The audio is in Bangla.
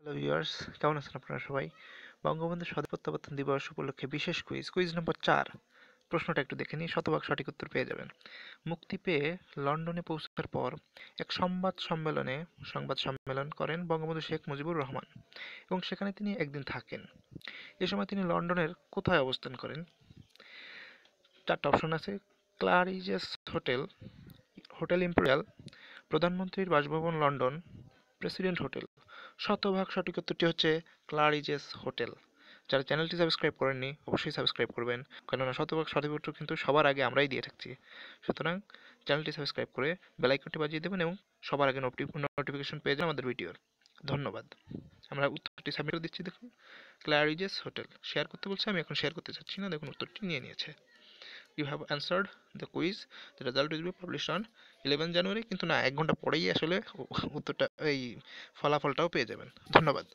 হ্যালো ভিউয়ার্স, কেমন আছেন আপনারা সবাই? বঙ্গবন্ধু সদয় প্রত্যাবর্তন দিবস উপলক্ষে বিশেষ কুইজ নম্বর 4। প্রশ্নটা একটু দেখে নিই, শতভাগ সঠিক উত্তর পেয়ে যাবেন। মুক্তি পেয়ে লন্ডনে পৌঁছার পর এক সংবাদ সম্মেলন করেন বঙ্গবন্ধু শেখ মুজিবুর রহমান এবং সেখানে তিনি একদিন থাকেন। এ সময় তিনি লন্ডনের কোথায় অবস্থান করেন? 4টা অপশন আছে। ক্লারিজেস হোটেল, হোটেল ইম্পেরিয়াল, প্রধানমন্ত্রীর বাসভবন লন্ডন, প্রেসিডেন্ট হোটেল। শতভাগ সঠিক উত্তরটি হচ্ছে ক্লারিজেস হোটেল। যারা চ্যানেলটি সাবস্ক্রাইব করেননি অবশ্যই সাবস্ক্রাইব করবেন, কেননা শতভাগ সঠিক উত্তর কিন্তু সবার আগে আমরাই দিয়ে থাকছি। সুতরাং চ্যানেলটি সাবস্ক্রাইব করে বেল আইকনটি বাজিয়ে দেবেন এবং সবার আগে নোটিফিকেশন পেয়ে যাবেন আমাদের ভিডিওর। ধন্যবাদ। আমরা উত্তরটি সাবমিট করে দিচ্ছি। দেখুন, ক্লারিজেস হোটেল। শেয়ার করতে বলছে, আমি এখন শেয়ার করতে চাচ্ছি না। দেখুন উত্তরটি নিয়ে নিয়েছে। You have answered the quiz. The result will be published on 11 January. কিন্তু না, 1 ঘন্টা পরেই আসলে উত্তরটা, এই ফলাফলটাও পেয়ে যাবেন। ধন্যবাদ।